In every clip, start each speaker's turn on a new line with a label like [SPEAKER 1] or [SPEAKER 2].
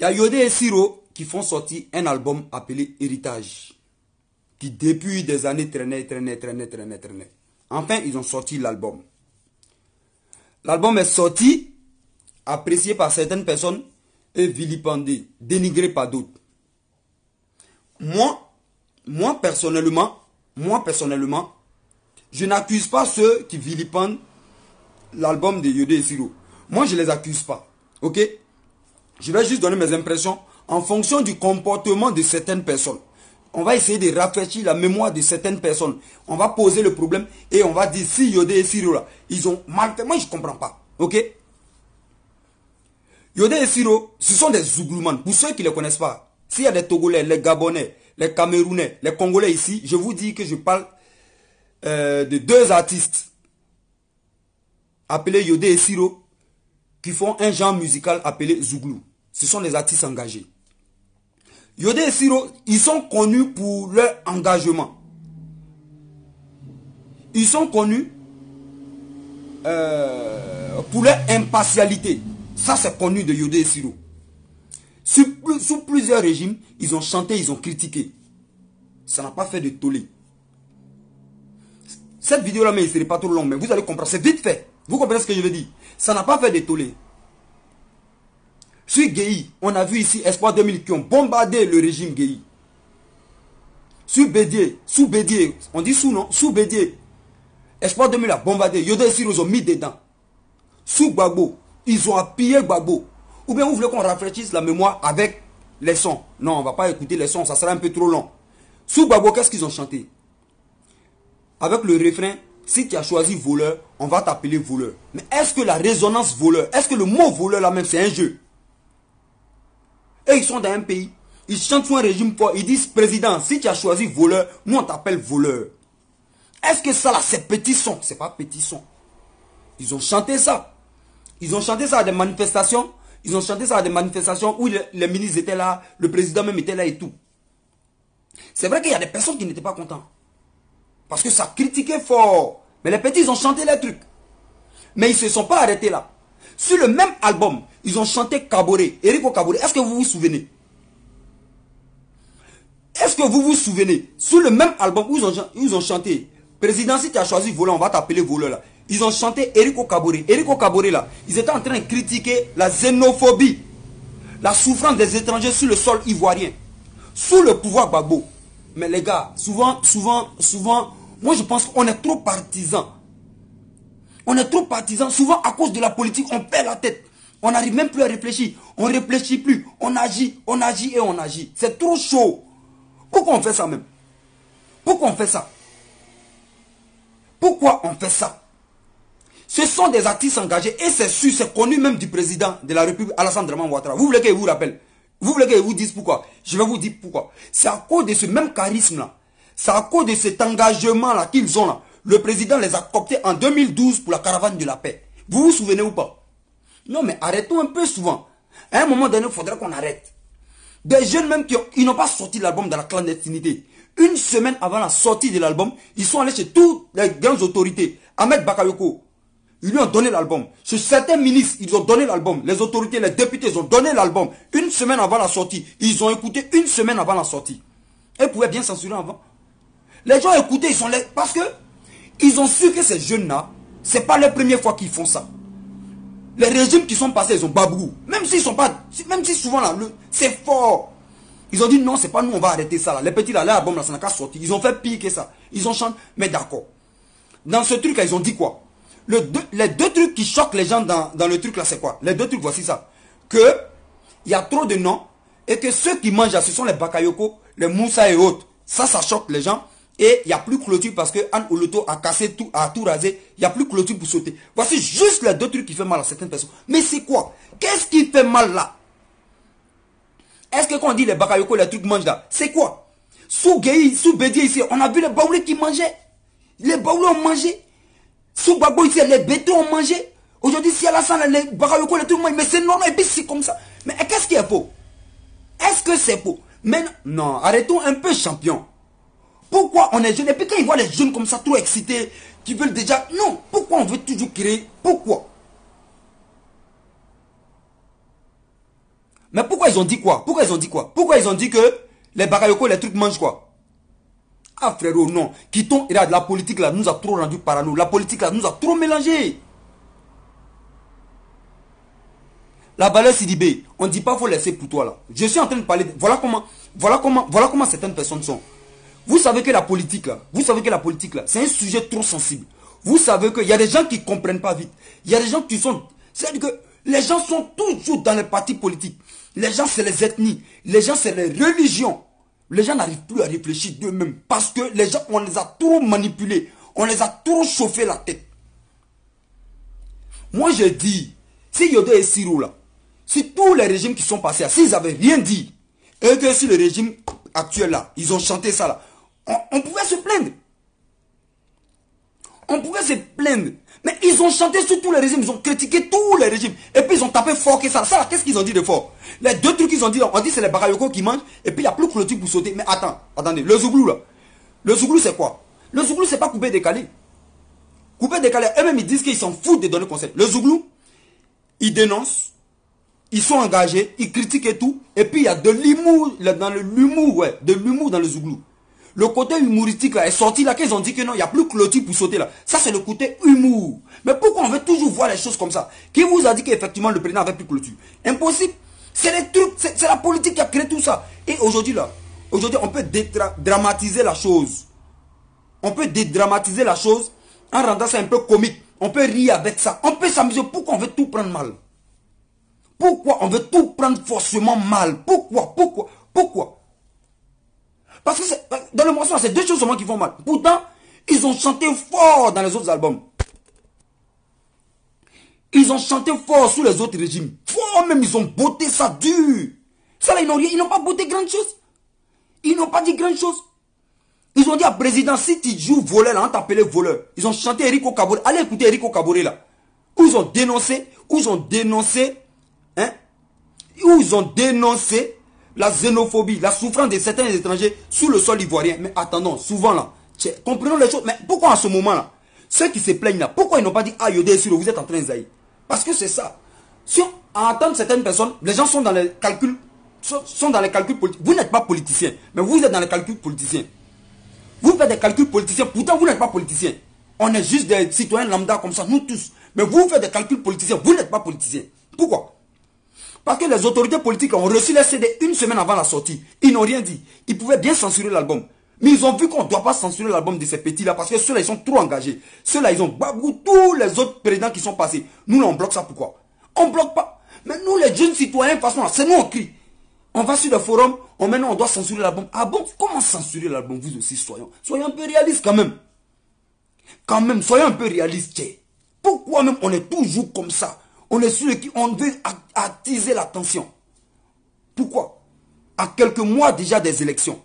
[SPEAKER 1] Il y a Yodé et Siro qui font sortir un album appelé Héritage. Qui depuis des années traînait. Enfin, ils ont sorti l'album. L'album est sorti, apprécié par certaines personnes et vilipendé, dénigré par d'autres. Moi personnellement, je n'accuse pas ceux qui vilipendent l'album de Yodé et Siro. Moi, je ne les accuse pas. Ok? Je vais juste donner mes impressions en fonction du comportement de certaines personnes. On va essayer de rafraîchir la mémoire de certaines personnes. On va poser le problème et on va dire si Yodé et Siro là, ils ont mal fait. Moi, je ne comprends pas. Ok? Yodé et Siro, ce sont des Zougloumans. Pour ceux qui ne les connaissent pas, s'il y a des Togolais, les Gabonais, les Camerounais, les Congolais ici, je vous dis que je parle de deux artistes appelés Yodé et Siro qui font un genre musical appelé Zouglou. Ce sont des artistes engagés. Yodé et Siro, ils sont connus pour leur engagement. Ils sont connus pour leur impartialité. Ça, c'est connu de Yodé et Siro. Sous plusieurs régimes, ils ont chanté, ils ont critiqué. Ça n'a pas fait de tollé. Cette vidéo-là, mais il ne serait pas trop long, mais vous allez comprendre. C'est vite fait. Vous comprenez ce que je veux dire? Ça n'a pas fait de tollé. Sur Guéhi, on a vu ici Espoir 2000 qui ont bombardé le régime Guéhi. Sur Bédié, sous Bédié, on dit sous non, sous Bédié, Espoir 2000 a bombardé, Yodé et Siro ils ont mis dedans. Sous Gbagbo, ils ont appuyé Gbagbo. Ou bien vous voulez qu'on rafraîchisse la mémoire avec les sons? Non, on ne va pas écouter les sons, ça sera un peu trop long. Sous Gbagbo, qu'est-ce qu'ils ont chanté? Avec le refrain, si tu as choisi voleur, on va t'appeler voleur. Mais est-ce que la résonance voleur, est-ce que le mot voleur là même c'est un jeu? Et ils sont dans un pays, ils chantent sur un régime fort, ils disent président, si tu as choisi voleur, nous on t'appelle voleur. Est-ce que ça là c'est petit son? C'est pas petit son. Ils ont chanté ça. Ils ont chanté ça à des manifestations. Ils ont chanté ça à des manifestations où les ministres étaient là, le président même était là et tout. C'est vrai qu'il y a des personnes qui n'étaient pas contents. Parce que ça critiquait fort. Mais les petits ils ont chanté les trucs. Mais ils ne se sont pas arrêtés là. Sur le même album, ils ont chanté Kaboré, Eric Kaboré. Est-ce que vous vous souvenez? Est-ce que vous vous souvenez? Sur le même album où ils ont chanté président, si tu as choisi voleur, on va t'appeler voleur là. Ils ont chanté Eric Kaboré. Eric Kaboré là, ils étaient en train de critiquer la xénophobie, la souffrance des étrangers sur le sol ivoirien, sous le pouvoir Gbagbo. Mais les gars, souvent, moi je pense qu'on est trop partisans. On est trop partisans. Souvent, à cause de la politique, on perd la tête. On n'arrive même plus à réfléchir. On ne réfléchit plus. On agit et on agit. C'est trop chaud. Pourquoi on fait ça même? Pourquoi on fait ça? Pourquoi on fait ça? Ce sont des artistes engagés et c'est sûr, c'est connu même du président de la République, Alassane Draman Ouattara. Vous voulez qu'il vous rappelle? Vous voulez qu'il vous dise pourquoi? Je vais vous dire pourquoi. C'est à cause de ce même charisme-là. C'est à cause de cet engagement-là qu'ils ont là. Le président les a cooptés en 2012 pour la caravane de la paix. Vous vous souvenez ou pas? Non, mais arrêtons un peu souvent. À un moment donné, il faudrait qu'on arrête. Des jeunes même qui n'ont pas sorti l'album dans la clandestinité. Une semaine avant la sortie de l'album, ils sont allés chez toutes les grandes autorités. Ahmed Bakayoko, ils lui ont donné l'album. Chez certains ministres, ils ont donné l'album. Les autorités, les députés, ils ont donné l'album. Une semaine avant la sortie. Ils ont écouté une semaine avant la sortie. Ils pouvaient bien censurer avant. Les gens écoutaient, ils sont là. Parce que ils ont su que ces jeunes-là, ce n'est pas la première fois qu'ils font ça. Les régimes qui sont passés, ils ont babou. Même s'ils sont pas, même si souvent là, c'est fort. Ils ont dit non, c'est pas nous, on va arrêter ça là. Les petits là, l'album là, ça n'a qu'à sortir. Ils ont fait pire que ça. Ils ont chanté, mais d'accord. Dans ce truc là, ils ont dit quoi? Les deux trucs qui choquent les gens dans le truc là, c'est quoi? Les deux trucs, voici ça. Que il y a trop de noms et que ceux qui mangent là, ce sont les Bakayoko, les Moussa et autres. Ça choque les gens. Et il n'y a plus clôture parce que Anne Oloto a cassé tout, a tout rasé. Il n'y a plus clôture pour sauter. Voici juste les deux trucs qui font mal à certaines personnes. Mais c'est quoi? Qu'est-ce qui fait mal là? Est-ce que quand on dit les Bakayoko, les trucs mangent là, c'est quoi? Sous Guéhi, sous Bédié ici, on a vu les Baoulés qui mangeaient. Les Baoulés ont mangé. Sous Gbagbo ici, les Bétons ont mangé. Aujourd'hui, si Alassane, les Bakayoko, les trucs mangent. Mais c'est normal, et puis c'est comme ça. Mais qu'est-ce qui est faux? Est-ce que c'est faux? Mais non, arrêtons un peu, champion. Pourquoi on est jeune? Et puis quand ils voient les jeunes comme ça, trop excités, qui veulent déjà... Non, pourquoi on veut toujours créer? Pourquoi? Mais pourquoi ils ont dit quoi? Pourquoi ils ont dit quoi? Pourquoi ils ont dit que les Bakayoko, les trucs mangent quoi? Ah frérot, non. Quittons, regarde, la politique là nous a trop rendu parano. La politique là nous a trop mélangé. La valeur Sidibé, on ne dit pas qu'il faut laisser pour toi là. Je suis en train de parler, voilà comment certaines personnes sont. Vous savez que la politique là, c'est un sujet trop sensible. Vous savez qu'il y a des gens qui ne comprennent pas vite. Il y a des gens qui sont, c'est-à-dire que les gens sont toujours dans les partis politiques. Les gens c'est les ethnies, les gens c'est les religions. Les gens n'arrivent plus à réfléchir d'eux-mêmes parce que les gens, on les a trop manipulés, on les a trop chauffé la tête. Moi je dis, si Yodo et Siro là, si tous les régimes qui sont passés, s'ils n'avaient rien dit, et que si le régime actuel là, ils ont chanté ça là, on pouvait se plaindre. On pouvait se plaindre. Mais ils ont chanté sur tous les régimes, ils ont critiqué tous les régimes. Et puis ils ont tapé fort que ça. Ça, qu'est-ce qu'ils ont dit de fort? Les deux trucs qu'ils ont dit là, on dit c'est les Bakayoko qui mangent, et puis il n'y a plus que le truc pour sauter. Mais attendez, le Zouglou là. Le Zouglou c'est quoi? Le Zouglou c'est pas coupé décalé. Coupé décalé, eux-mêmes ils disent qu'ils s'en foutent de donner conseil. Le Zouglou, ils dénoncent. Ils sont engagés, ils critiquent et tout. Et puis il y a de l'humour dans l'humour, ouais, de l'humour dans le Zouglou. Le côté humoristique là est sorti là, qu'ils ont dit que non, il n'y a plus que l'outil pour sauter là. Ça c'est le côté humour. Mais pourquoi on veut toujours voir les choses comme ça? Qui vous a dit qu'effectivement le président avait plus que l'outil? Impossible. C'est les trucs, c'est la politique qui a créé tout ça. Et aujourd'hui là, on peut dédramatiser la chose. On peut dédramatiser la chose en rendant ça un peu comique. On peut rire avec ça. On peut s'amuser. Pourquoi on veut tout prendre mal? Pourquoi on veut tout prendre forcément mal? Pourquoi? Parce que dans le morceau, c'est deux choses seulement qui font mal. Pourtant, ils ont chanté fort dans les autres albums. Ils ont chanté fort sous les autres régimes. Fort même, ils ont botté ça dur. Ça là, ils n'ont pas botté grand chose. Ils n'ont pas dit grand chose. Ils ont dit à président, si tu joues voleur là, on t'appelait voleur. Ils ont chanté Eric Kaboré. Allez écouter Eric Kaboré là. Où ils ont dénoncé, la xénophobie, la souffrance de certains étrangers sur le sol ivoirien. Mais attendons, souvent là, comprenons les choses. Mais pourquoi en ce moment là, ceux qui se plaignent là, pourquoi ils n'ont pas dit ah Yodé Siro, vous êtes en train de zaïr? Parce que c'est ça. Si on entend certaines personnes, les gens sont dans les calculs, politiques. Vous n'êtes pas politicien, mais vous êtes dans les calculs politiciens. Vous faites des calculs politiciens, pourtant vous n'êtes pas politicien. On est juste des citoyens lambda comme ça, nous tous. Mais vous faites des calculs politiciens, vous n'êtes pas politicien. Pourquoi? Parce que les autorités politiques ont reçu les CD une semaine avant la sortie. Ils n'ont rien dit. Ils pouvaient bien censurer l'album. Mais ils ont vu qu'on ne doit pas censurer l'album de ces petits-là parce que ceux-là, ils sont trop engagés. Ceux-là, ils ont babou tous les autres présidents qui sont passés. Nous, là, on bloque ça. Pourquoi? On ne bloque pas. Mais nous, les jeunes citoyens, de toute façon, c'est nous, on crie. On va sur le forum, maintenant, on doit censurer l'album. Ah bon? Comment censurer l'album? Vous aussi, soyons un peu réalistes quand même. Quand même, soyons un peu réalistes. Pourquoi même on est toujours comme ça? On est sur qui on veut attiser l'attention. Pourquoi? À quelques mois déjà des élections.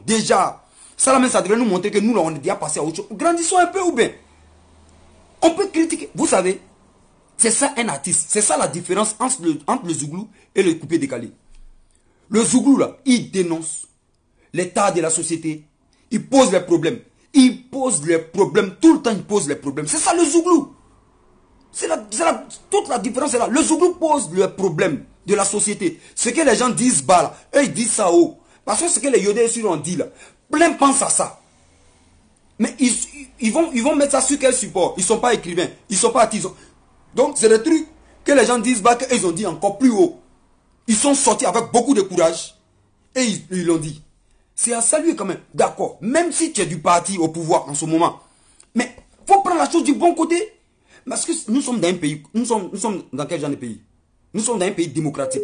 [SPEAKER 1] Déjà. Ça, là, ça devrait nous montrer que nous, là, on est déjà passé à autre chose. Grandissons un peu ou bien. On peut critiquer. Vous savez, c'est ça un artiste. C'est ça la différence entre le Zouglou et le coupé décalé. Le Zouglou, là, il dénonce l'état de la société. Il pose les problèmes. Tout le temps, il pose les problèmes. C'est ça le Zouglou. Toute la différence est là. Le Zouglou pose le problème de la société. Ce que les gens disent bas là, eux ils disent ça haut. Parce que ce que les Yodé sur ont dit là, plein pensent à ça. Mais ils vont mettre ça sur quel support? Ils ne sont pas écrivains, ils ne sont pas artisans. Donc c'est des trucs que les gens disent bas qu'ils ont dit encore plus haut. Ils sont sortis avec beaucoup de courage et ils l'ont dit. C'est à saluer quand même. D'accord. Même si tu es du parti au pouvoir en ce moment. Mais il faut prendre la chose du bon côté. Parce que nous sommes dans un pays, nous sommes dans quel genre de pays? Nous sommes dans un pays démocratique.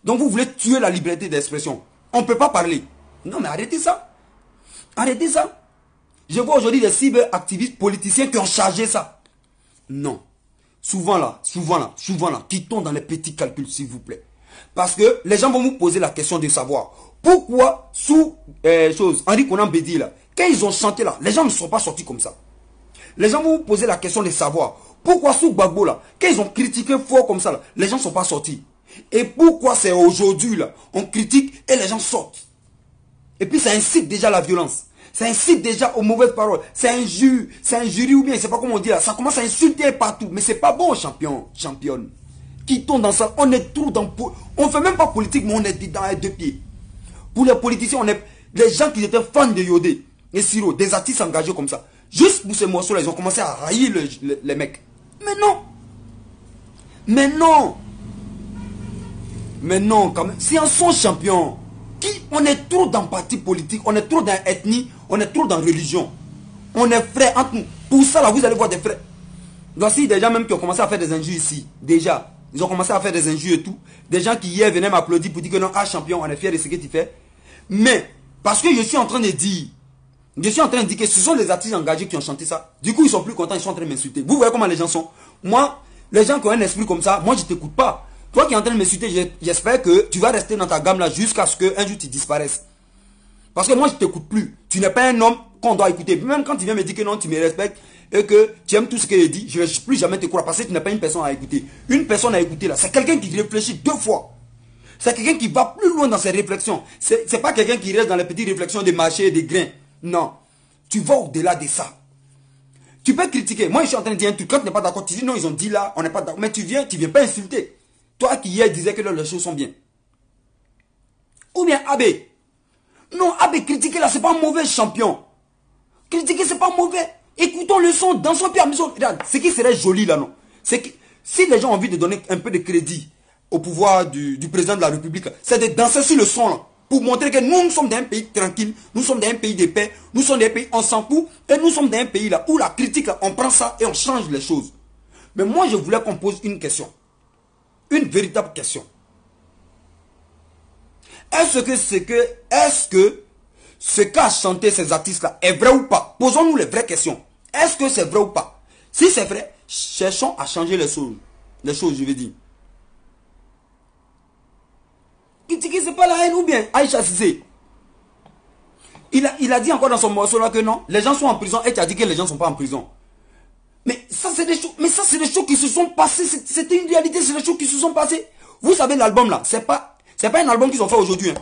[SPEAKER 1] Donc vous voulez tuer la liberté d'expression. On ne peut pas parler. Non mais arrêtez ça. Arrêtez ça. Je vois aujourd'hui des cyberactivistes politiciens qui ont chargé ça. Non. Souvent là, quittons dans les petits calculs s'il vous plaît. Parce que les gens vont vous poser la question de savoir pourquoi sous Henri Konan Bédi là, quand ils ont chanté là, les gens ne sont pas sortis comme ça. Les gens vont vous poser la question de savoir pourquoi sous Gbagbo là, quand ils ont critiqué fort comme ça là, les gens ne sont pas sortis. Et pourquoi c'est aujourd'hui là, on critique et les gens sortent. Et puis ça incite déjà la violence. Ça incite déjà aux mauvaises paroles. C'est un jury ou bien, je ne sais pas comment on dit là. Ça commence à insulter partout. Mais c'est pas bon, championne. Quittons dans ça. On est trop dans... On ne fait même pas politique, mais on est dans les deux pieds. Pour les politiciens, on est... Les gens qui étaient fans de Yodé et Siro, des artistes engagés comme ça, juste pour ces morceaux-là, ils ont commencé à railler les mecs. Mais non. Mais non. Mais non, quand même. C'est un son champion. On est trop dans parti politique, on est trop dans ethnie, on est trop dans religion. On est frères entre nous. Pour ça, là, vous allez voir des frères. Voici des gens même qui ont commencé à faire des injures ici. Déjà. Ils ont commencé à faire des injures et tout. Des gens qui hier venaient m'applaudir pour dire que non, ah champion, on est fiers de ce que tu fais. Mais, parce que je suis en train de dire, que ce sont les artistes engagés qui ont chanté ça. Du coup, ils sont plus contents, ils sont en train de m'insulter. Vous voyez comment les gens sont. Moi, les gens qui ont un esprit comme ça, moi je t'écoute pas. Toi qui es en train de m'insulter, j'espère que tu vas rester dans ta gamme là jusqu'à ce qu'un jour tu disparaisses. Parce que moi je t'écoute plus. Tu n'es pas un homme qu'on doit écouter. Même quand tu viens me dire que non, tu me respectes et que tu aimes tout ce que je dis, je ne vais plus jamais te croire parce que tu n'es pas une personne à écouter. Une personne à écouter là, c'est quelqu'un qui réfléchit 2 fois. C'est quelqu'un qui va plus loin dans ses réflexions. C'est pas quelqu'un qui reste dans les petites réflexions des marchés et des grains. Non. Tu vas au-delà de ça. Tu peux critiquer. Moi, je suis en train de dire un truc. Quand tu n'es pas d'accord, tu dis non, ils ont dit là, on n'est pas d'accord. Mais tu viens pas insulter. Toi qui hier disais que là, les choses sont bien. Ou bien Abbé. Non, Abbé, critiquer là, c'est pas un mauvais champion. Critiquer, c'est pas mauvais. Écoutons le son, dansons puis amusons. Regarde, ce qui serait joli là, non. C'est que si les gens ont envie de donner un peu de crédit au pouvoir du président de la République, c'est de danser sur le son là. Pour montrer que nous sommes dans un pays tranquille, nous sommes dans un pays de paix, nous sommes dans un pays on s'en fout, et nous sommes dans un pays là où la critique là, on prend ça et on change les choses. Mais moi je voulais qu'on pose une question. Une véritable question. Est-ce que ce qu'a chanté ces artistes là est vrai ou pas? Posons-nous les vraies questions. Est-ce que c'est vrai ou pas? Si c'est vrai, cherchons à changer les choses. Les choses, je veux dire. Critiquer, c'est pas la haine ou bien Aïcha Cissé. Il a dit encore dans son morceau là que non, les gens sont en prison et tu as dit que les gens ne sont pas en prison. Mais ça c'est des choses, qui se sont passées, c'était une réalité, c'est des choses qui se sont passées. Vous savez l'album là, c'est pas un album qu'ils ont fait aujourd'hui. Hein.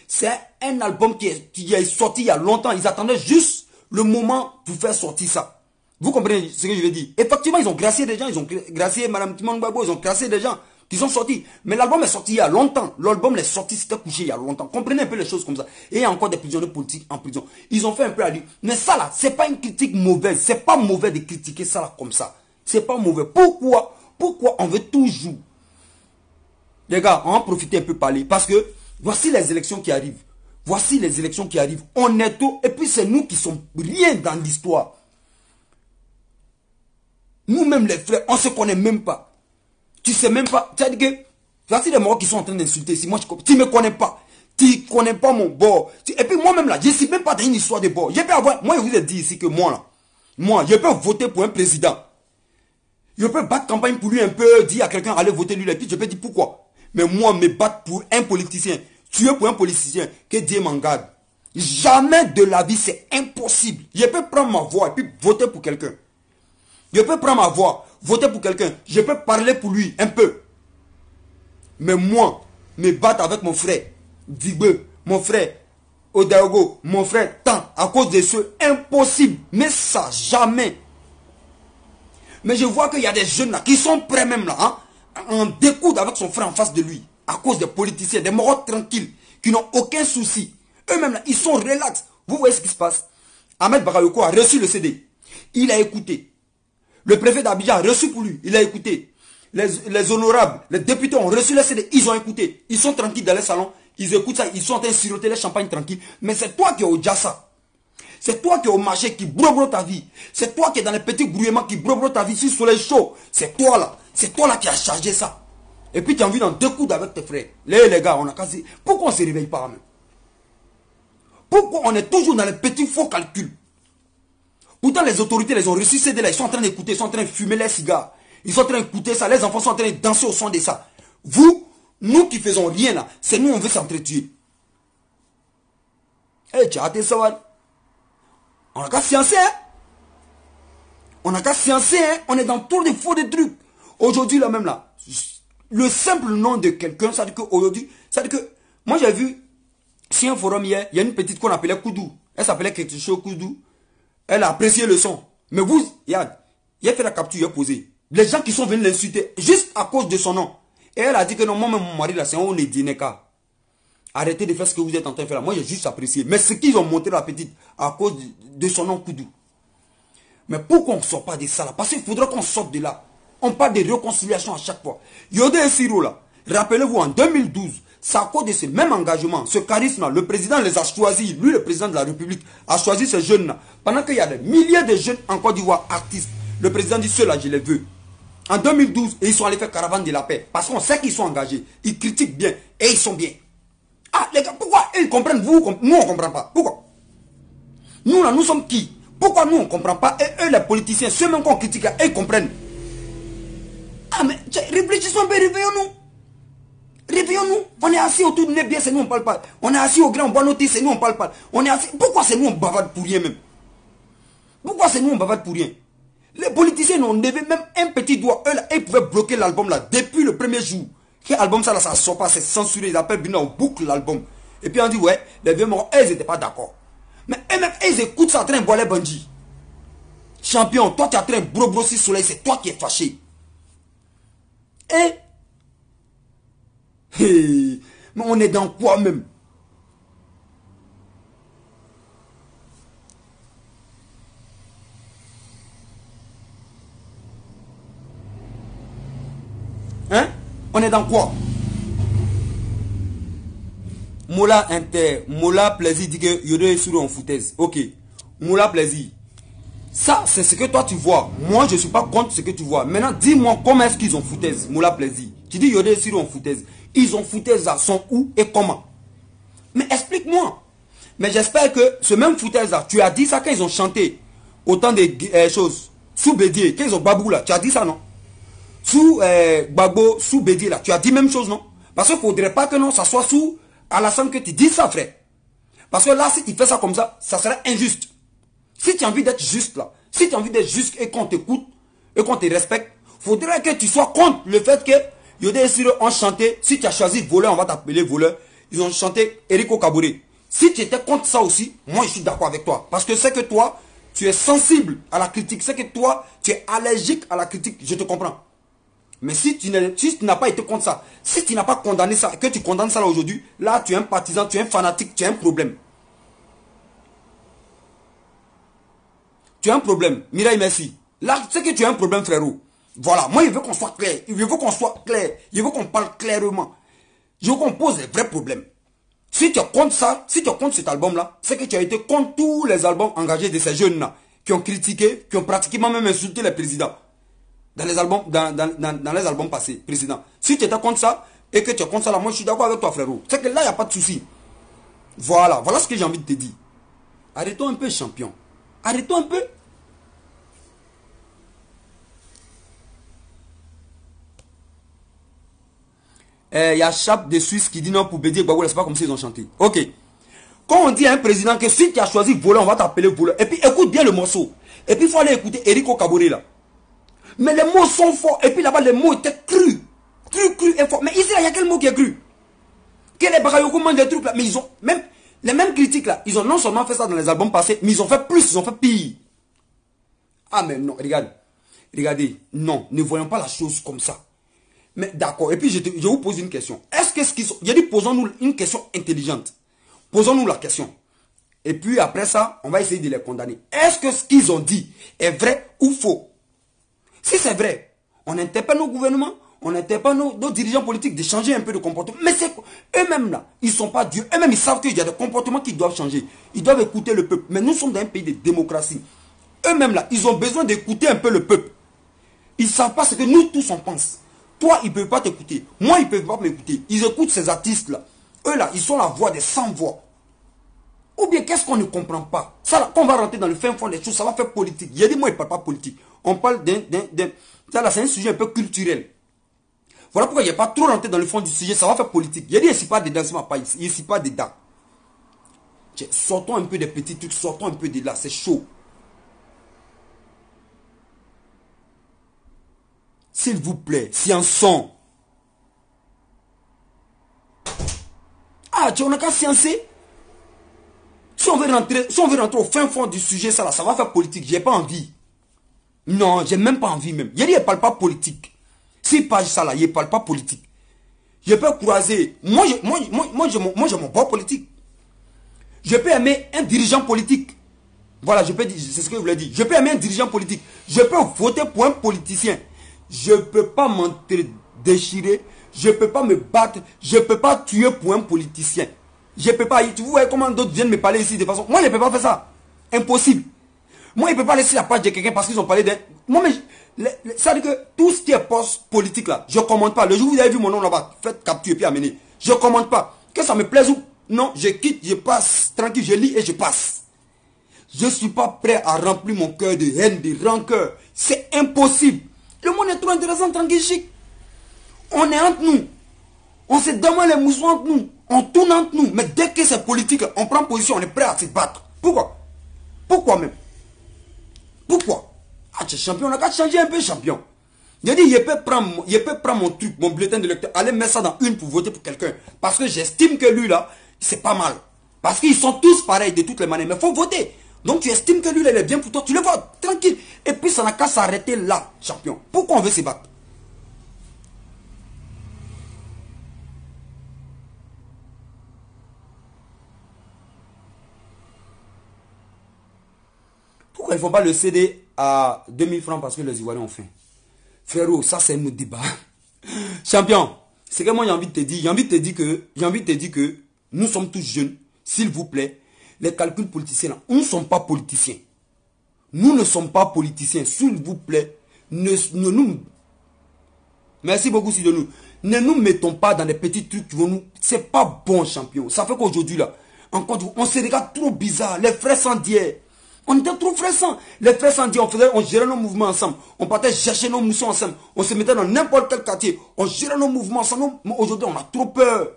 [SPEAKER 1] C'est un album qui est sorti il y a longtemps, ils attendaient juste le moment pour faire sortir ça. Vous comprenez ce que je veux dire? Effectivement, ils ont gracié des gens, ils ont gracié Madame Timon Gbagbo, ils ont gracié des gens. Qui sont sortis. Mais l'album est sorti il y a longtemps. L'album est sorti, c'était couché il y a longtemps. Comprenez un peu les choses comme ça. Et il y a encore des prisonniers politiques en prison. Ils ont fait un peu à lui. Mais ça là, c'est pas une critique mauvaise. C'est pas mauvais de critiquer ça là comme ça. C'est pas mauvais. Pourquoi on veut toujours... Les gars, on va en profiter un peu parler. Parce que voici les élections qui arrivent. Voici les élections qui arrivent. On est tout. Et puis c'est nous qui sommes rien dans l'histoire. Nous-mêmes les frères, on se connaît même pas. Tu sais même pas, tu as dit que, voici les morts qui sont en train d'insulter. Si moi, tu ne me connais pas. Tu ne connais pas mon bord. Et puis moi-même là, je ne suis même pas dans une histoire de bord. Je peux avoir, moi je vous ai dit ici que moi là, je peux voter pour un président. Je peux battre campagne pour lui un peu, dire à quelqu'un, allez voter lui, et puis je peux dire pourquoi. Mais moi, me battre pour un politicien, tuer pour un politicien, que Dieu m'en garde. Jamais de la vie, c'est impossible. Je peux prendre ma voix et puis voter pour quelqu'un. Je peux prendre ma voix, voter pour quelqu'un. Je peux parler pour lui un peu. Mais moi, me battre avec mon frère Digbe, mon frère Odaogo, mon frère Tant, à cause de ce impossible. Mais ça, jamais. Mais je vois qu'il y a des jeunes là qui sont prêts même là, hein, en découdre avec son frère en face de lui. À cause des politiciens, des morts tranquilles, qui n'ont aucun souci. Eux-mêmes là, ils sont relax. Vous voyez ce qui se passe? Ahmed Bakayoko a reçu le CD. Il a écouté. Le préfet d'Abidjan a reçu pour lui. Il a écouté. Les honorables, les députés ont reçu le CD. Ils ont écouté. Ils sont tranquilles dans les salons. Ils écoutent ça. Ils sont en train de siroter les champagnes tranquilles. Mais c'est toi qui es au Djassa. C'est toi qui es au marché qui brobro ta vie. C'est toi qui es dans les petits brouillements qui brobro ta vie sur le soleil chaud. C'est toi là. C'est toi là qui as chargé ça. Et puis tu as envie d'en découdre avec tes frères. Les gars, on a cassé. Pourquoi on ne se réveille pas même? Pourquoi on est toujours dans les petits faux calculs? Pourtant, les autorités les ont reçus CD là. Ils sont en train d'écouter, ils sont en train de fumer les cigares. Ils sont en train d'écouter ça. Les enfants sont en train de danser au son de ça. Vous, nous qui faisons rien là, c'est nous on veut s'entretuer. Eh, tu as raté ça, ouais. On n'a qu'à sciencer, hein. On n'a qu'à sciencer, hein. On est dans tous les faux des trucs. Aujourd'hui, là même là, le simple nom de quelqu'un, ça veut dire qu'aujourd'hui, ça veut dire que, moi j'ai vu, sur un forum hier, il y a une petite qu'on appelait Koudou. Elle s'appelait quelque chose Koudou. Elle a apprécié le son. Mais vous, regarde, il a fait la capture, il a posé. Les gens qui sont venus l'insulter, juste à cause de son nom. Et elle a dit que non, moi-même, mon mari, là, c'est un Nédinéka. Arrêtez de faire ce que vous êtes en train de faire là. Moi, j'ai juste apprécié. Mais ce qu'ils ont montré la petite, à cause de son nom Koudou. Mais pourquoi on ne sort pas de ça là? Parce qu'il faudra qu'on sorte de là. On parle de réconciliation à chaque fois. Yodé et Siro là, rappelez-vous, en 2012, c'est à cause de ce même engagement, ce charisme là, le président les a choisis, lui le président de la République, a choisi ces jeunes là. Pendant qu'il y a des milliers de jeunes en Côte d'Ivoire, artistes, le président dit ceux-là, je les veux. En 2012, et ils sont allés faire caravane de la paix. Parce qu'on sait qu'ils sont engagés. Ils critiquent bien. Et ils sont bien. Ah, les gars, pourquoi ils comprennent, vous, nous, on ne comprend pas? Pourquoi? Nous, là, nous sommes qui? Pourquoi nous, on ne comprend pas? Et eux, les politiciens, ceux même qu'on critique, là, ils comprennent. Ah, mais réfléchissons un peu, réveillons-nous. Réveillons-nous. On est assis autour de nez bien, c'est nous, on ne parle pas. On est assis au grand, on boit nos thés, c'est nous, on ne parle pas. On est assis. Pourquoi c'est nous, on bavarde pour rien même? Pourquoi c'est nous, on bavarde pour rien? Les politiciens n'ont levé même un petit doigt. Eux, là, ils pouvaient bloquer l'album là depuis le premier jour. Quel album ça, là, ça sort pas, c'est censuré. Ils appellent bien, on boucle l'album. Et puis on dit, ouais, les vieux morts, ils n'étaient pas d'accord. Mais eux-mêmes, ils écoutent ça en train de boire les bandits. Champion, toi, tu es en train de brosser soleil, c'est toi qui es fâché. Mais on est dans quoi même? Hein? On est dans quoi? Mola Plaisir dit que Yodé sur en foutaise. Ok. Mola Plaisir. Ça, c'est ce que toi tu vois. Moi, je ne suis pas contre ce que tu vois. Maintenant, dis-moi comment est-ce qu'ils ont foutaise, Mola Plaisir. Tu dis Yodé sur en foutaise. Ils ont foutaise là, sont où et comment? Mais explique-moi. Mais j'espère que ce même foutaise là, tu as dit ça quand ils ont chanté autant de choses. Sous Bédier, quand ils ont babou là, tu as dit ça non? Sous Babo, sous Bédier là, tu as dit même chose non? Parce qu'il ne faudrait pas que non, ça soit sous Alassane que tu dis ça frère. Parce que là, si tu fais ça comme ça, ça serait injuste. Si tu as envie d'être juste là, si tu as envie d'être juste et qu'on t'écoute et qu'on te respecte, faudrait que tu sois contre le fait que Yodé et Siro ont chanté, si tu as choisi voleur, on va t'appeler voleur, ils ont chanté Eriko Kabouré. Si tu étais contre ça aussi, moi je suis d'accord avec toi. Parce que c'est que toi, tu es sensible à la critique, c'est que toi, tu es allergique à la critique, je te comprends. Mais si tu n'as pas été contre ça, si tu n'as pas condamné ça, que tu condamnes ça là aujourd'hui, là tu es un partisan, tu es un fanatique, tu as un problème. Tu as un problème. Mireille, merci. Là, c'est que tu as un problème, frérot. Voilà. Moi, il veut qu'on soit clair. Il veut qu'on soit clair. Il veut qu'on parle clairement. Je veux qu'on pose les vrais problèmes. Si tu es contre ça, si tu es contre cet album-là, c'est que tu as été contre tous les albums engagés de ces jeunes-là, qui ont critiqué, qui ont pratiquement même insulté les présidents. Dans les albums, dans les albums passés, présidents. Si tu étais contre ça, et que tu es contre ça, là, moi, je suis d'accord avec toi, frérot. C'est que là, il n'y a pas de souci. Voilà. Voilà ce que j'ai envie de te dire. Arrêtons un peu, champion. Arrêtons un peu. Il y a Chap de Suisse qui dit non pour Bédier Gbagbo, c'est pas comme s'ils ont chanté. Ok. Quand on dit à un président que si tu as choisi voleur, on va t'appeler voleur. Et puis écoute bien le morceau. Et puis il faut aller écouter Eriko Kabouré là. Mais les mots sont forts. Et puis là-bas, les mots étaient crus. Crus et forts. Mais ici, il y a quel mot qui est cru? Que les Bakayoko mangent des trucs là. Mais ils ont même les mêmes critiques là. Ils ont non seulement fait ça dans les albums passés, mais ils ont fait plus, ils ont fait pire. Ah mais non, regarde. Regardez, non, ne voyons pas la chose comme ça. Mais d'accord, et puis je vous pose une question. Est-ce que ce qu'ils sont... J'ai dit, posons-nous une question intelligente. Posons-nous la question. Et puis après ça, on va essayer de les condamner. Est-ce que ce qu'ils ont dit est vrai ou faux? Si c'est vrai, on interpelle nos gouvernements, on interpelle nos dirigeants politiques de changer un peu de comportement. Mais c'est eux-mêmes là, ils ne sont pas dieux. Eux-mêmes, ils savent qu'il y a des comportements qui doivent changer. Ils doivent écouter le peuple. Mais nous sommes dans un pays de démocratie. Eux-mêmes là, ils ont besoin d'écouter un peu le peuple. Ils ne savent pas ce que nous tous on pense. Toi, ils ne peuvent pas t'écouter. Moi, ils ne peuvent pas m'écouter. Ils écoutent ces artistes-là. Eux, là, ils sont la voix des sans-voix. Ou bien, qu'est-ce qu'on ne comprend pas? Ça, là, quand on va rentrer dans le fin fond des choses, ça va faire politique. Il y a des mots, ils ne parlent pas politique. On parle ça, là, c'est un sujet un peu culturel. Voilà pourquoi il n'y a pas trop rentré dans le fond du sujet. Ça va faire politique. Il y a des ici pas dedans, c'est ma paille. Il n'y a pas dedans. Sortons un peu des petits trucs. Sortons un peu de là. C'est chaud. S'il vous plaît, si un son. Ah, tu n'as qu'à sciencer. Si on veut rentrer au fin fond du sujet, ça là, ça va faire politique. J'ai pas envie. Non, j'ai même pas envie même. Il dit, il ne parle pas politique. S'il parle ça là, il ne parle pas politique. Je peux croiser. Moi, j'ai mon bord politique. Je peux aimer un dirigeant politique. Voilà, je peux dire, c'est ce que je voulais dire. Je peux aimer un dirigeant politique. Je peux voter pour un politicien. Je ne peux pas déchirer. Je ne peux pas me battre. Je ne peux pas tuer pour un politicien. Je ne peux pas. Vous voyez comment d'autres viennent me parler ici de façon. Moi, je ne peux pas faire ça. Impossible. Moi, il ne peut pas laisser la page de quelqu'un parce qu'ils ont parlé d'un. Moi, mais. Ça veut dire que tout ce qui est poste politique là, je ne commente pas. Le jour où vous avez vu mon nom là-bas, faites capturer puis amener. Je ne commente pas. Que ça me plaise ou non, je quitte, je passe. Tranquille, je lis et je passe. Je ne suis pas prêt à remplir mon cœur de haine, de rancœur. C'est impossible. Le monde est trop intéressant, tranquille, chic. On est entre nous. On se demande les moussons entre nous. On tourne entre nous. Mais dès que c'est politique, on prend position, on est prêt à se battre. Pourquoi? Pourquoi même? Pourquoi? Ah, tu es champion, on a qu'à changer un peu champion. Je dis, je peux prendre mon truc, mon bulletin de lecteur, aller mettre ça dans une pour voter pour quelqu'un. Parce que j'estime que lui là, c'est pas mal. Parce qu'ils sont tous pareils de toutes les manières. Mais il faut voter. Donc tu estimes que lui là, il est bien pour toi, tu le votes, tranquille. Et puis ça n'a qu'à s'arrêter là, champion. Pourquoi on veut se battre? Pourquoi il ne faut pas le céder à 2000 francs parce que les Ivoiriens ont faim? Frérot, ça c'est un autre débat. Champion, c'est que moi j'ai envie de te dire, que nous sommes tous jeunes, s'il vous plaît, les calculs politiciens là, nous ne sommes pas politiciens. Nous ne sommes pas politiciens, s'il vous plaît, nous. Merci beaucoup, si de nous. Ne nous mettons pas dans des petits trucs qui vont nous. C'est pas bon, champion. Ça fait qu'aujourd'hui là, encore, on se regarde trop bizarre, les frères sans dière. On était trop frissants. Les frères sans dire, on gérait nos mouvements ensemble. On partait chercher nos moussons ensemble. On se mettait dans n'importe quel quartier. On gérait nos mouvements ensemble. Mais aujourd'hui, on a trop peur.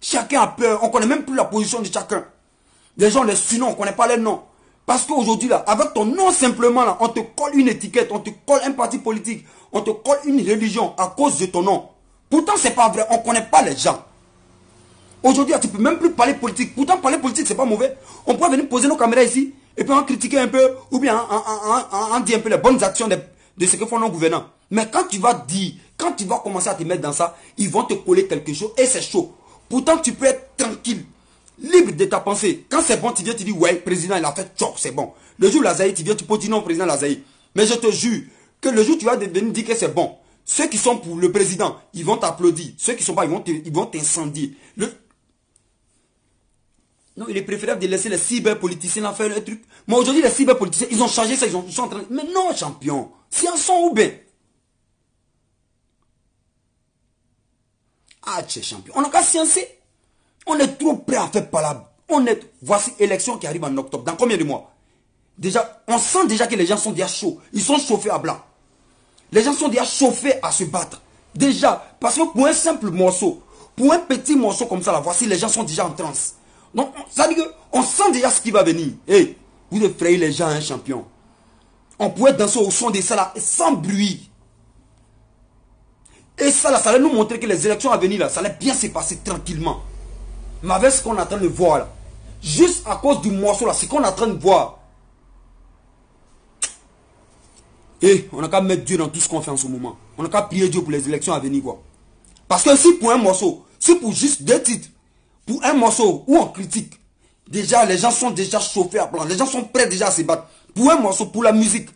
[SPEAKER 1] Chacun a peur. On ne connaît même plus la position de chacun. Les gens, les surnoms, on ne connaît pas les noms. Parce qu'aujourd'hui, là, avec ton nom simplement, là, on te colle une étiquette, on te colle un parti politique, on te colle une religion à cause de ton nom. Pourtant, ce n'est pas vrai. On ne connaît pas les gens. Aujourd'hui, tu ne peux même plus parler politique. Pourtant, parler politique, ce n'est pas mauvais. On pourrait venir poser nos caméras ici. Et puis on critiquer un peu, ou bien on dit un peu les bonnes actions de ce que font nos gouvernants. Mais quand tu vas dire, quand tu vas commencer à te mettre dans ça, ils vont te coller quelque chose et c'est chaud. Pourtant, tu peux être tranquille, libre de ta pensée. Quand c'est bon, tu viens, tu dis, ouais, le président, il a fait tchok, c'est bon. Le jour Lazaï, tu viens, tu peux dire non, président Lazaï. Mais je te jure que le jour où tu vas venir dire que c'est bon, ceux qui sont pour le président, ils vont t'applaudir. Ceux qui ne sont pas, ils vont t'incendier. Non, il est préférable de laisser les cyberpoliticiens faire le truc. Mais aujourd'hui, les cyberpoliticiens, ils ont changé ça, ils sont en train de... Mais non, champion. Si en sont ou bien? Ah, tu es champion. On n'a qu'à sciencer. On est trop prêt à faire palabre. Voici élection qui arrive en octobre. Dans combien de mois? Déjà, on sent déjà que les gens sont déjà chauds. Ils sont chauffés à blanc. Les gens sont déjà chauffés à se battre. Déjà, parce que pour un simple morceau, pour un petit morceau comme ça, là, voici, les gens sont déjà en transe. Donc, ça veut dire qu'on sent déjà ce qui va venir. Hey, vous effrayez les gens, hein, champion. On pourrait danser au son de ça là, sans bruit. Et ça là, ça allait nous montrer que les élections à venir là, ça allait bien se passer tranquillement. Mais avec ce qu'on est en train de voir là, juste à cause du morceau là, ce qu'on est en train de voir. Et on n'a qu'à mettre Dieu dans tout ce qu'on fait en ce moment. On n'a qu'à prier Dieu pour les élections à venir, quoi. Parce que si pour un morceau, si pour juste 2 titres, pour un morceau où on critique, déjà les gens sont déjà chauffés à blanc, les gens sont prêts déjà à se battre. Pour un morceau, pour la musique,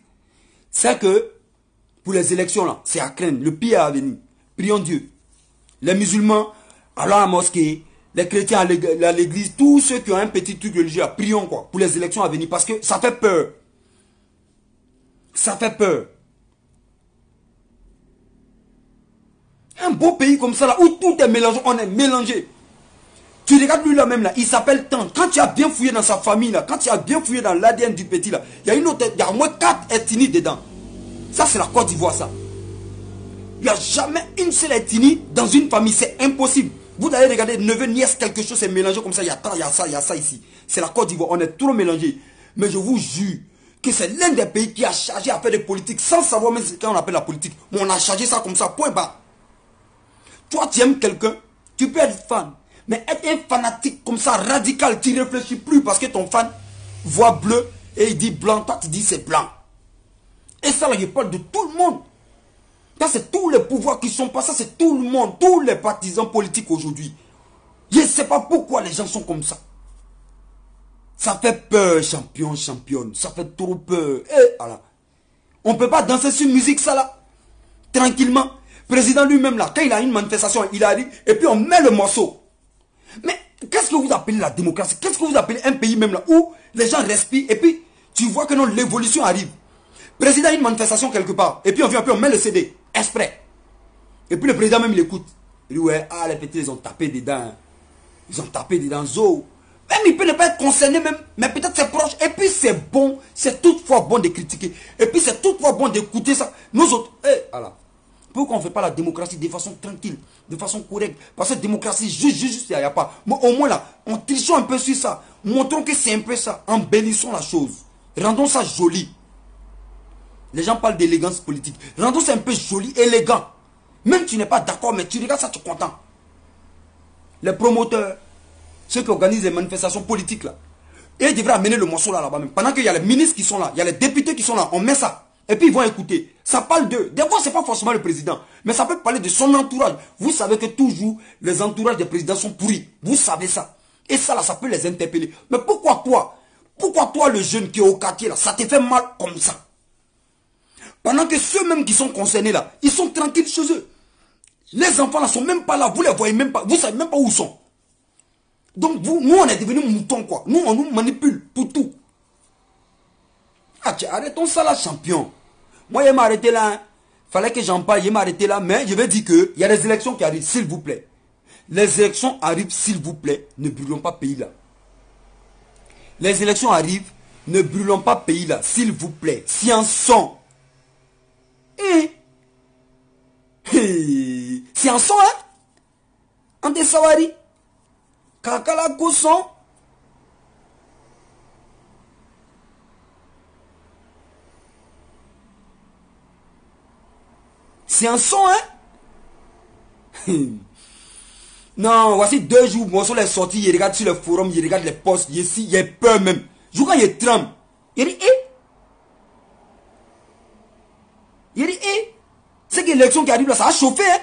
[SPEAKER 1] c'est que pour les élections là, c'est à craindre, le pire est à venir. Prions Dieu. Les musulmans, allons à la mosquée, les chrétiens à l'église, tous ceux qui ont un petit truc religieux, prions quoi, pour les élections à venir, parce que ça fait peur. Ça fait peur. Un beau pays comme ça là, où tout est mélangé, on est mélangé. Tu regardes lui là même là, il s'appelle Tant. Quand tu as bien fouillé dans sa famille là, quand tu as bien fouillé dans l'ADN du petit là, il y a une autre, il y a au moins 4 ethnies dedans. Ça c'est la Côte d'Ivoire ça. Il n'y a jamais une seule ethnie dans une famille, c'est impossible. Vous allez regarder, neveu, nièce, quelque chose, c'est mélangé comme ça, il y a tant, il y a ça ici. C'est la Côte d'Ivoire, on est trop mélangé. Mais je vous jure que c'est l'un des pays qui a chargé à faire des politiques sans savoir même ce qu'on appelle la politique. Mais on a chargé ça comme ça, point bas. Toi tu aimes quelqu'un, tu peux être fan. Mais être un fanatique comme ça, radical, tu ne réfléchis plus parce que ton fan voit bleu et il dit blanc, toi tu dis c'est blanc. Et ça, là, je parle de tout le monde. Ça, c'est tous les pouvoirs qui sont pas. Ça, c'est tout le monde. Tous les partisans politiques aujourd'hui. Je ne sais pas pourquoi les gens sont comme ça. Ça fait peur, champion, championne. Ça fait trop peur. Et voilà. On ne peut pas danser sur musique, ça là. Tranquillement. Président lui-même là, quand il a une manifestation, il a dit, et puis on met le morceau. Mais qu'est-ce que vous appelez la démocratie? Qu'est-ce que vous appelez un pays même là où les gens respirent et puis tu vois que non, l'évolution arrive. Président a une manifestation quelque part, et puis on vient, puis on met le CD, exprès. Et puis le président même il écoute. Il dit ouais, ah les petits ils ont tapé dedans. Hein. Ils ont tapé dedans, zo. Même il peut ne pas être concerné même, mais peut-être c'est proche. Et puis c'est bon, c'est toutefois bon de critiquer. Et puis c'est toutefois bon d'écouter ça. Nous autres, voilà. Pourquoi on ne fait pas la démocratie de façon tranquille, de façon correcte? Parce que la démocratie, juste, il n'y a pas. Mais au moins là, on trichons un peu sur ça. Montrons que c'est un peu ça. Embellissons la chose. Rendons ça joli. Les gens parlent d'élégance politique. Rendons ça un peu joli, élégant. Même si tu n'es pas d'accord, mais tu regardes ça, tu es content. Les promoteurs, ceux qui organisent les manifestations politiques là, ils devraient amener le morceau là-bas même. Pendant qu'il y a les ministres qui sont là, il y a les députés qui sont là, on met ça. Et puis ils vont écouter. Ça parle d'eux. Des fois, ce n'est pas forcément le président. Mais ça peut parler de son entourage. Vous savez que toujours, les entourages des présidents sont pourris. Vous savez ça. Et ça, là, ça peut les interpeller. Mais pourquoi toi? Pourquoi toi, le jeune qui est au quartier, là, ça te fait mal comme ça? Pendant que ceux-mêmes qui sont concernés, là, ils sont tranquilles chez eux. Les enfants, là, sont même pas là. Vous les voyez même pas. Vous savez même pas où ils sont. Donc, nous, on est devenus moutons, quoi. Nous, on nous manipule pour tout. Ah, arrêtons ça, là, champion. Moi, il m'a arrêté là. Hein. Fallait que j'en parle, il m'a arrêté là. Mais je vais dire qu'il y a des élections qui arrivent, s'il vous plaît. Les élections arrivent, s'il vous plaît. Ne brûlons pas pays là. Les élections arrivent. Ne brûlons pas pays là, s'il vous plaît. Si en sont. Si en sont, hein. En desawari. Kakala Kousson. C'est un son, hein? Non, voici 2 jours, mon son est sorti, il regarde sur le forum, il regarde les posts, ici, il a peur même. Je vois, il tremble. Il dit, il dit, c'est que l'élection qui arrive là, ça a chauffé, hein?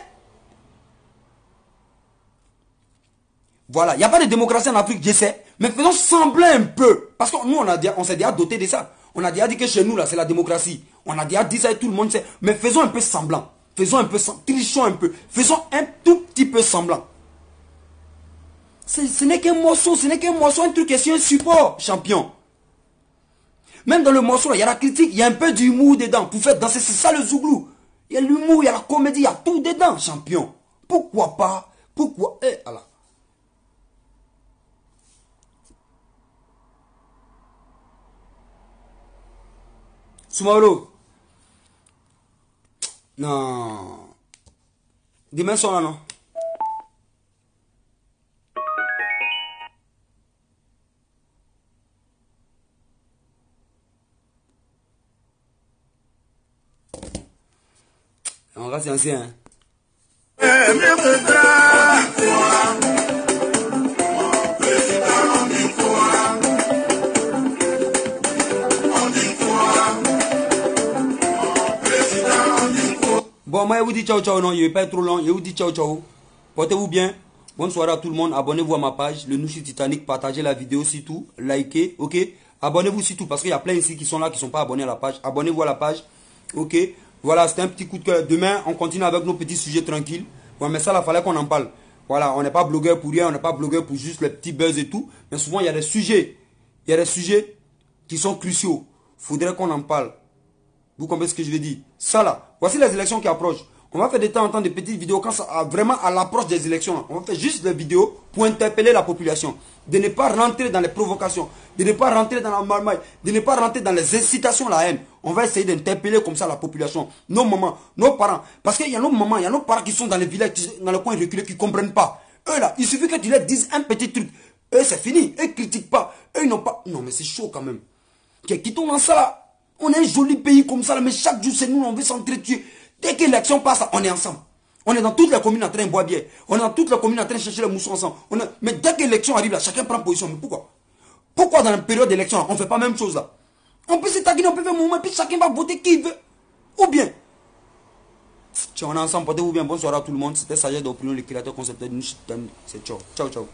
[SPEAKER 1] Voilà, il n'y a pas de démocratie en Afrique, je sais, mais faisons semblant un peu. Parce que nous, on s'est déjà doté de ça. On a déjà dit que chez nous, là, c'est la démocratie. On a déjà dit ça et tout le monde sait. Mais faisons un peu semblant. Faisons un peu semblant. Trichons un peu. Faisons un tout petit peu semblant. Ce n'est qu'un morceau, un truc et c'est un support, champion. Même dans le morceau, il y a la critique, il y a un peu d'humour dedans. Pour faire danser, c'est ça le zouglou. Il y a l'humour, il y a la comédie, il y a tout dedans, champion. Pourquoi pas? Pourquoi? Alors. Soumaro. Non. Demain soir là, non? On va c'est ancien. Hein? Bon, moi, je vous dis ciao, ciao, non, il ne va pas être trop long. Je vous dis ciao, ciao. Portez-vous bien. Bonne soirée à tout le monde. Abonnez-vous à ma page, le Nouchi Titanic. Partagez la vidéo surtout. Likez, ok. Abonnez-vous surtout parce qu'il y a plein ici qui sont là, qui ne sont pas abonnés à la page. Abonnez-vous à la page, ok. Voilà, c'était un petit coup de cœur. Demain, on continue avec nos petits sujets tranquilles. Bon, mais ça, il fallait qu'on en parle. Voilà, on n'est pas blogueur pour rien, on n'est pas blogueur pour juste les petits buzz et tout. Mais souvent, il y a des sujets. Il y a des sujets qui sont cruciaux. Il faudrait qu'on en parle. Vous comprenez ce que je veux dire? Ça là, voici les élections qui approchent. On va faire de temps en temps des petites vidéos quand ça vraiment à l'approche des élections. On va faire juste des vidéos pour interpeller la population. De ne pas rentrer dans les provocations, de ne pas rentrer dans la marmaille, de ne pas rentrer dans les incitations à la haine. On va essayer d'interpeller comme ça la population. Nos mamans, nos parents. Parce qu'il y a nos mamans, il y a nos parents qui sont dans les villages, dans les coins reculés, qui ne comprennent pas. Eux là, il suffit que tu leur dises un petit truc. Eux c'est fini, eux ne critiquent pas. Eux ils n'ont pas... Non mais c'est chaud quand même. Quittons dans ça là. On est un joli pays comme ça, là, mais chaque jour, c'est nous, on veut s'entretuer. Dès que l'élection passe, on est ensemble. On est dans toutes les communes en train de boire bière. On est dans toutes les communes en train de chercher les moussons ensemble. Mais dès que l'élection arrive, là, chacun prend position. Mais pourquoi? Pourquoi dans la période d'élection, on ne fait pas la même chose là? On peut se taguiner, on peut faire un mouvement, et puis chacun va voter qui il veut. Ou bien, on est ensemble, portez-vous bien, bonsoir à tout le monde. C'était Sagesse d'Opinion, le créateur concepteur de c'est ciao. Ciao, ciao.